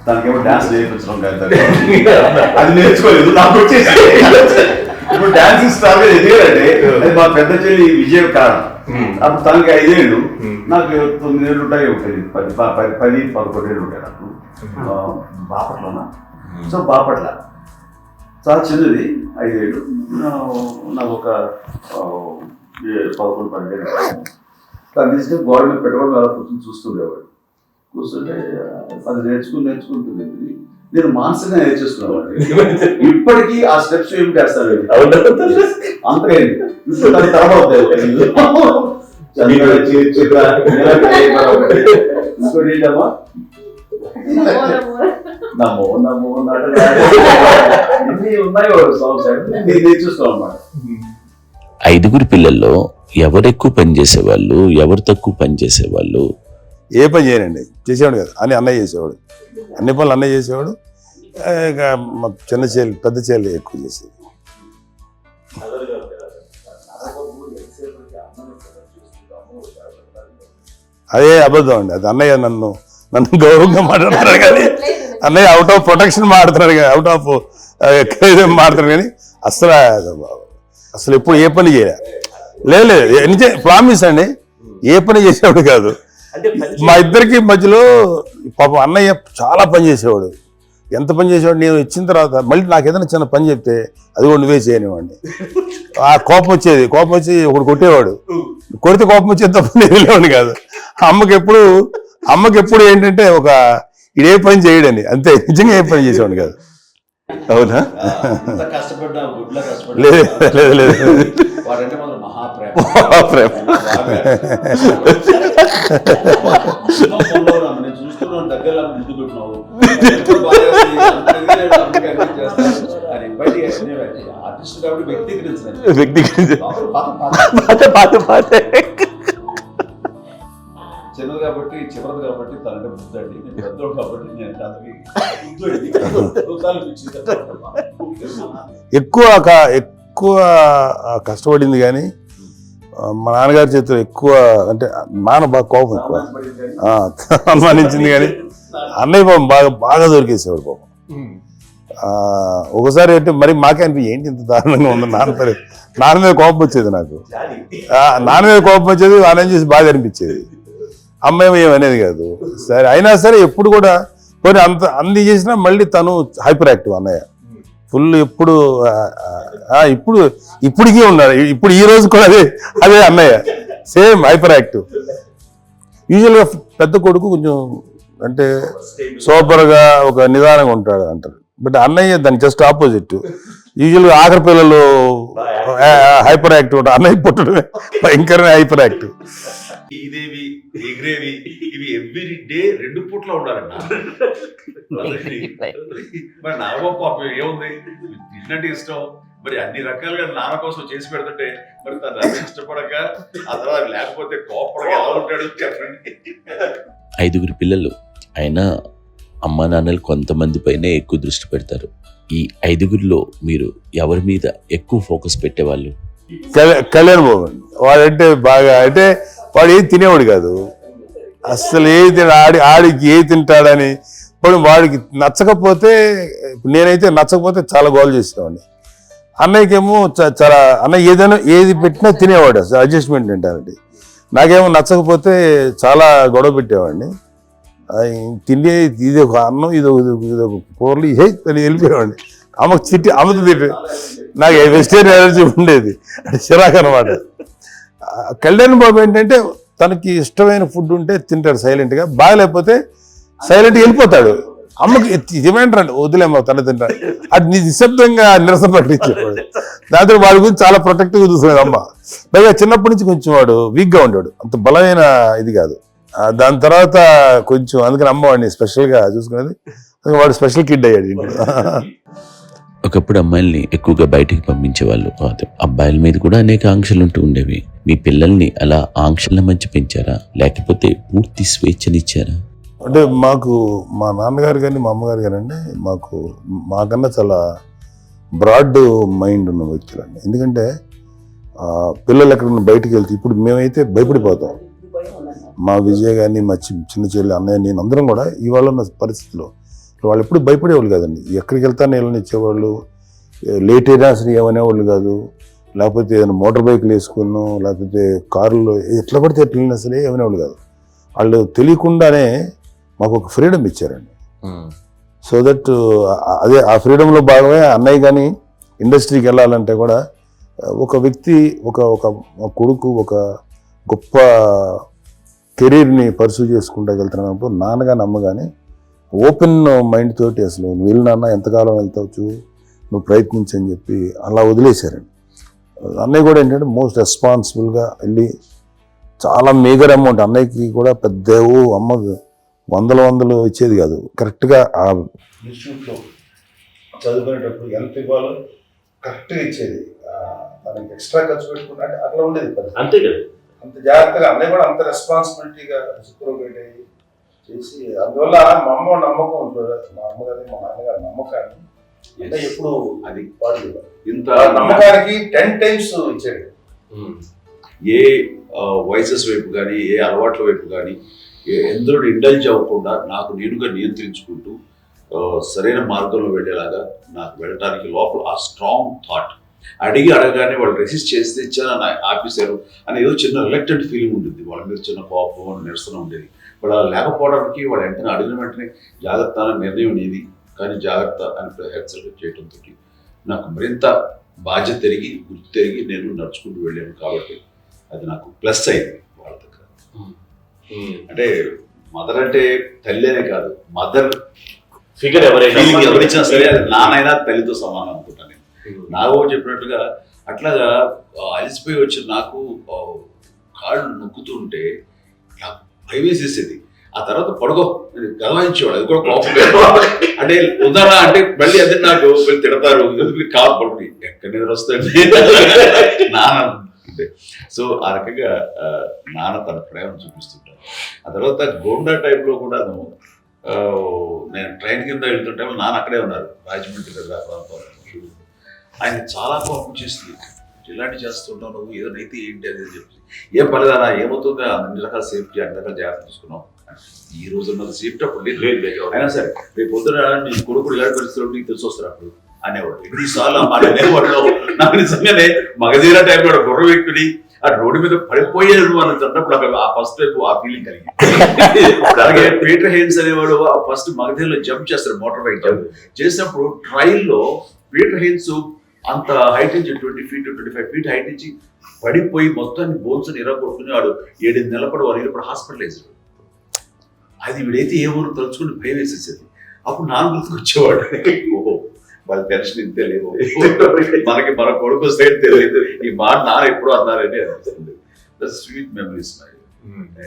దానికేమో డాన్స్ నేర్పించడం కాదు, అది నేర్చుకోలేదు, నాకు వచ్చేసి ఇప్పుడు డాన్సింగ్ స్టార్ ఎదిగారంటే అది మా పెద్ద చెల్లి విజయం కారణం. అప్పుడు తనకి 5 ఏళ్ళు, నాకు 9 ఏళ్ళు ఉంటాయి, ఉంటుంది 10-11 ఏళ్ళు ఉంటాయి నాకు. బాపట్లనా, సో బాపట్ల చాలా చిన్నది, 5 ఏళ్ళు. నాకు ఒక 11-12 ఏళ్ళు. తను తీసుకొని గోడ మీద పెట్టుకొని అలా కూర్చొని చూస్తుండేవాడు. కూర్చుంటే అది నేర్చుకుంటుంది. నేను మానసికంగా నేర్చేసుకున్నాను. ఇప్పటికీ ఆ స్టెప్స్ ఏమి చేస్తారు అంతగా ఇప్పుడు దాని తర్వాత ఇంకోటి ఏంటమ్మా, నమో నమో ఇన్ని ఉన్నాయి సాంగ్స్ నేను నేర్చేసుకున్నాను అన్నమాట. 5 పిల్లల్లో ఎవరు ఎక్కువ పని చేసేవాళ్ళు, ఎవరు తక్కువ పని చేసేవాళ్ళు? ఏ పని చేయనండి, చేసేవాడు కదా అని అన్నయ్య చేసేవాడు, అన్ని పనులు అన్నయ్య చేసేవాడు. ఇక మా చిన్న చెల్లి పెద్ద చెల్లి ఎక్కువ చేసేది. అదే అబద్ధం అండి, అది అన్నయ్య నన్ను గౌరవంగా మాట్లాడుతున్నాడు కానీ అన్నయ్య అవుట్ ఆఫ్ ప్రొటెక్షన్ మాట్లాడుతున్నాడు కానీ, అవుట్ ఆఫ్ మాట్లాడుతున్నాడు కానీ అసలు ఎప్పుడు ఏ పని చేయలే. లేదు ప్రామిస్ అండి, ఏ పని చేసేవాడు కాదు. మా ఇద్దరికి మధ్యలో పాపం అన్నయ్య చాలా పని చేసేవాడు. ఎంత పని చేసేవాడు, నేను ఇచ్చిన తర్వాత మళ్ళీ నాకు ఏదైనా చిన్న పని చెప్తే అది కూడా నువ్వే చేయనివ్వండి. ఆ కోపం వచ్చేది, కోపం వచ్చి ఒకడు కొట్టేవాడు, కొడితే కోపం వచ్చేది తప్ప నేను వెళ్ళేవాడిని కాదు. అమ్మకి ఎప్పుడు ఏంటంటే ఒక ఇదే పని చేయడని, అంతే, నిజంగా ఏ పని చేసేవాడిని కాదు. అవునా? లేదు లేదు లేదు, మహాప్రేమ. చిన్నది కాబట్టి చివరిది కాబట్టి తనంటే బుద్ధండి, నేను పెద్దోడు కాబట్టి నేను ఎక్కువ కష్టపడింది కానీ మా నాన్నగారి చేతిలో ఎక్కువ అంటే నాన్న బాగా కోపం ఎక్కువ అనుమానించింది కానీ అన్నయ్య పాపం బాగా దొరికేసేవాడు పాపం. ఒకసారి అంటే మరి మాకే అనిపి ఏంటి ఇంత దారుణంగా ఉంది నాన్న మీద కోపం వచ్చేది నాకు, నాన్న మీద కోపం వచ్చేది, ఆనందం చేసి బాగా అనిపించేది. అమ్మాయి ఏమనేది కాదు. సరే అయినా సరే ఎప్పుడు కూడా కొన్ని అన్ని చేసినా మళ్ళీ తను హైపర్ యాక్టివ్ అన్నయ్య, ఫుల్ ఎప్పుడు ఇప్పటికీ ఉన్నాడు. ఇప్పుడు ఈ రోజు కూడా అదే అన్నయ్య, సేమ్ హైపర్ యాక్టివ్. యూజువల్గా పెద్ద కొడుకు కొంచెం అంటే సూపర్గా ఒక నిదానంగా ఉంటాడు అంటారు, బట్ అన్నయ్య దాని జస్ట్ ఆపోజిట్. యూజువల్గా ఆఖరి పిల్లలు హైపర్ యాక్టివ్ ఉంటారు, అన్నయ్య పుట్టడమే భయంకరమైన హైపర్ యాక్టివ్. ఇదేవి ఎగిరేవి ఇవి ఎవ్రీ డే 2 పూట్ల ఉండాలంట. మరి నాన్న పాపం ఏముంది, ఇట్లాంటి ఇష్టం, మరి అన్ని రకాలుగా నాన్న కోసం చేసి పెడుతుంటే మరి తను ఇష్టపడక ఆ తర్వాత లేకపోతే కోపడగా ఎలా ఉంటాడు చెప్పండి. 5 పిల్లలు అయినా అమ్మా నాన్నలు కొంతమంది పైనే ఎక్కువ దృష్టి పెడతారు. ఈ 5 మీరు ఎవరి మీద ఎక్కువ ఫోకస్ పెట్టేవాళ్ళు? కళ్యాణ్ బాబు వాడంటే బాగా, అంటే వాడు ఏది తినేవాడు కాదు అసలు, ఆడికి ఏ తింటాడని. ఇప్పుడు వాడికి నచ్చకపోతే, నేనైతే నచ్చకపోతే చాలా గోల్ చేసేవాడిని. అన్నయ్యకేమో చాలా అన్నయ్య ఏది పెట్టినా తినేవాడు, అసలు అడ్జస్ట్మెంట్ తింటానండి. నాకేమో నచ్చకపోతే చాలా గొడవ పెట్టేవాడిని. తిండి ఇది ఒక అన్నం, ఇది ఒక కూరలు వెళ్ళిపోయేవాడిని. అమ్మతో తిట్టి నాకు వెజిటేరియన్ ఎలర్జీ ఉండేది, అంటే చిరాకు అనమాట. కళ్యాణ్ బాబు ఏంటంటే తనకి ఇష్టమైన ఫుడ్ ఉంటే తింటాడు సైలెంట్గా, బాగలేకపోతే సైలెంట్గా వెళ్ళిపోతాడు. అమ్మకి ఇదేమంటారండి, వదిలేమో తన తింటాడు, అది నిశ్శబ్దంగా నిరసన ప్రకటించేవాడు. దాంతో వాడి గురించి చాలా ప్రొటెక్టివ్గా చూసుకునేది అమ్మ. పైగా చిన్నప్పటి నుంచి కొంచెం వాడు వీక్గా ఉండేవాడు, అంత బలమైన ఇది కాదు. దాని తర్వాత కొంచెం అందుకని అమ్మ వాడిని స్పెషల్గా చూసుకునేది, వాడు స్పెషల్ కిడ్ అయ్యాడు ఇంట్లో. ఒకప్పుడు అమ్మాయిల్ని ఎక్కువగా బయటికి పంపించేవాళ్ళు కాదు, అబ్బాయిల మీద కూడా అనేక ఆంక్షలు ఉంటూ ఉండేవి. మీ పిల్లల్ని అలా ఆంక్షల మధ్య పెంచారా, లేకపోతే పూర్తి స్వేచ్ఛనిచ్చారా? అంటే మాకు మా నాన్నగారు కానీ మా అమ్మగారు కానండి మాకన్నా చాలా బ్రాడ్ మైండ్ ఉన్న వ్యక్తులండి. ఎందుకంటే పిల్లలు ఎక్కడన్నా బయటకు వెళ్తే, ఇప్పుడు మేమైతే భయపడిపోతాం. మా విజయ్ కానీ మా చిన్న చెల్లి అన్నయ్య నేను అందరం కూడా ఇవాళ ఉన్న పరిస్థితిలో వాళ్ళు ఎప్పుడు భయపడేవాళ్ళు కాదండి. ఎక్కడికి వెళ్తాను నీళ్ళని ఇచ్చేవాళ్ళు, లేట్ అయినా అసలు ఏమనేవాళ్ళు కాదు. లేకపోతే ఏదైనా మోటార్ బైక్లు వేసుకున్నాం, లేకపోతే కారులో ఎట్లా పడితే ఎట్లా వెళ్ళినా సరే ఏమనేవాళ్ళు కాదు. వాళ్ళు తెలియకుండానే మాకు ఒక ఫ్రీడమ్ ఇచ్చారండి. సో దట్ అదే ఆ ఫ్రీడంలో భాగమే అన్నయ్య కానీ ఇండస్ట్రీకి వెళ్ళాలంటే కూడా ఒక వ్యక్తి ఒక కొడుకు ఒక గొప్ప కెరీర్ని పర్సూ చేసుకుంటూ వెళ్తున్నప్పుడు నాన్నగాని అమ్మగాని ఓపెన్ మైండ్ తోటి అసలు నువ్వు వెళ్ళినా ఎంతకాలం వెళ్తావచ్చు, నువ్వు ప్రయత్నించని చెప్పి అలా వదిలేశారండి. అన్నయ్య కూడా ఏంటంటే మోస్ట్ రెస్పాన్సిబుల్గా వెళ్ళి చాలా మేజర్ అమౌంట్, అన్నయ్యకి కూడా పెద్ద అమ్మకు వందలు ఇచ్చేది కాదు. కరెక్ట్గా ఆ ఇన్స్టిట్యూట్లో చదువుకునేటప్పుడు ఎంత ఇవ్వాలో కరెక్ట్గా ఇచ్చేది. మనకి ఎక్స్ట్రా ఖర్చు పెట్టుకుంటే అట్లా ఉండేది. అంతే కదా, అంత జాగ్రత్తగా అన్నయ్య కూడా అంత రెస్పాన్సిబిలిటీగా రెసిప్రోకేట్ అయ్యి చేసి, అందువల్ల మా అమ్మ నమ్మకం ఉంటుంది. మా అమ్మగారి మా నాన్నగారి నమ్మకాన్ని అంటే ఎప్పుడు అది వాడు ఇంత నమ్మకానికి 10 times ఇచ్చాడు. ఏ వయసెస్ వైపు కానీ ఏ అలవాట్ల వైపు కానీ ఎందులో ఇండల్జ్ అవ్వకుండా నాకు నేనుగా నియంత్రించుకుంటూ సరైన మార్గంలో వెళ్ళేలాగా నాకు వెళ్ళడానికి లోపల ఆ స్ట్రాంగ్ థాట్, అడగానే వాళ్ళు రెసిస్ట్ చేస్తే ఇచ్చాను ఆపేశారు అని ఏదో చిన్న రిలక్టెంట్ ఫీలింగ్ ఉంటుంది. వాళ్ళ మీద చిన్న కోపం నిరసన ఉండేది. వాళ్ళు అలా లేకపోవడానికి వాళ్ళు వెంటనే అడిగిన వెంటనే జాగ్రత్త అనే నిర్ణయం నీది, కానీ జాగ్రత్త అని హెచ్చరిక చేయడంతో నాకు మరింత బాధ్యత తిరిగి గుర్తు తిరిగి నేను నడుచుకుంటూ వెళ్ళాను. కాబట్టి అది నాకు ప్లస్ అయింది వాళ్ళ దగ్గర. అంటే మదర్ అంటే తల్లి అనే కాదు, మదర్ ఫిగర్ ఎవరిచ్చినా సరే అది నానైనా తల్లితో సమానం అనుకుంటాను నేను. నాకు చెప్పినట్టుగా అట్లాగా అలసిపోయి వచ్చిన నాకు కాళ్ళు నొక్కుతుంటే నాకు భయం వేసేసేది. ఆ తర్వాత పడుకో గమనించేవాడు, అది కూడా కోపం. అంటే ఉదాహరణ అంటే మళ్ళీ అదే నాకు తిడతారు, కాదు పడుకుని ఎక్కడ నిద్ర వస్తుంది నాన్న. సో ఆ రకంగా నాన్న తన ప్రేమ చూపిస్తుంటాను. ఆ తర్వాత గోండా టైంలో కూడా నేను ట్రైన్ కింద వెళ్తుంటే నాన్న అక్కడే ఉన్నారు, రాజమండ్రి దగ్గర ప్రాంతంలో. ఆయన చాలా కోపం చేస్తుంది, ఇలాంటి చేస్తుంటావు నువ్వు, ఏదైనా అయితే ఏంటి అనేది చెప్పి, ఏం పర్లేదా ఏమవుతుందో అన్ని రకాల సేఫ్టీ అన్ని రకాల జాగ్రత్త తీసుకున్నావు. ఈ రోజు ఉన్నది సేఫ్టీ అప్పుడు లేదు, అయినా సరే రేపు పొద్దున నీ కొడుకుడు ఇలాంటి పరిస్థితులు నీకు తెలిసి వస్తారు అప్పుడు అనేవాడు. ఎన్నిసార్లు ఆ మాట అనేవాడు. నాకు నిజంగానే మగధీరా టైం కూడా గుర్ర వ్యక్తుడి ఆ రోడ్డు మీద పడిపోయేది అని అన్నప్పుడు ఆ ఫస్ట్ వైపు ఆ ఫీలింగ్ కలిగింది. అలాగే పీటర్ హెయిన్స్ అనేవాడు ఫస్ట్ మగధీరలో జంప్ చేస్తారు, మోటార్ బైక్ జంప్ చేసినప్పుడు ట్రైల్లో పీటర్ హెయిన్స్ అంత హైట్ నుంచి 20 feet 25 feet హైట్ నుంచి పడిపోయి మొత్తాన్ని బోన్స్ ఇరగొట్టుకుని వాడు 7 నెలల పాటు వాడు ఇప్పుడు హాస్పిటలైజ్. అది వీడైతే ఏ ఊరు తలుచుకుని భయం వేసేసేది. అప్పుడు నాన్న గుర్తుకు వచ్చేవాడు, ఓహో వాళ్ళ టెన్షన్ ఇంతే లేవు, మనకి మన కొడుకు వస్తే తెలియదు, ఈ మాట నాన్న ఎప్పుడు అన్నారని అనిపిస్తుంది. Sweet memories.